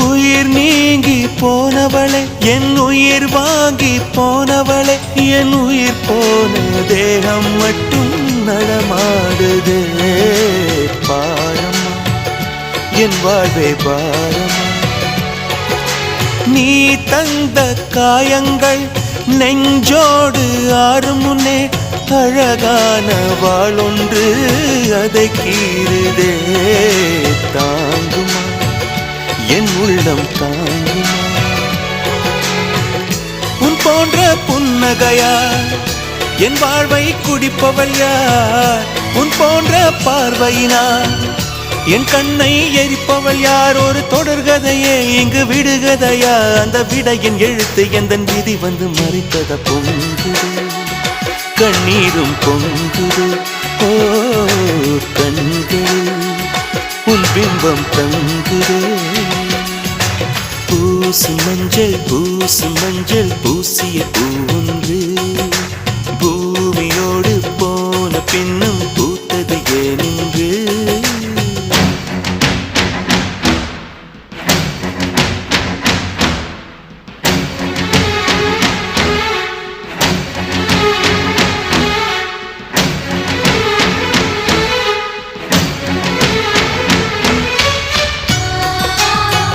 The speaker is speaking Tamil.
உயிர் நீங்கி போனவளே என் உயிர் வாங்கி போனவளே என் உயிர் போன தேகம் மட்டும் நடமாடுதே பாரம்மா என் வாழ்வே பாரம்மா நீ தந்த காயங்கள் நெஞ்சோடு ஆறும் முன்னே அழகான வாளொன்று அதை கீறுதே தாங்குமா என் உள்ளம் தாங்குமா உன் போன்ற புன்னகையார் என் வாழ்வை குடிப்பவள் யார் உன் போன்ற பார்வையினார் என் கண்ணை எரிப்பவள் யார் ஒரு தொடர்கதையே இங்கு விடுகதையா அந்த விடையின் எழுத்து எந்தன் விதி வந்து மறித்தத பொங்குது கண்ணீரும் பொங்குது ஓ கண்கள் உன் பிம்பம் தங்குதே பூசு மஞ்சள் பூசிய பூ ஒன்று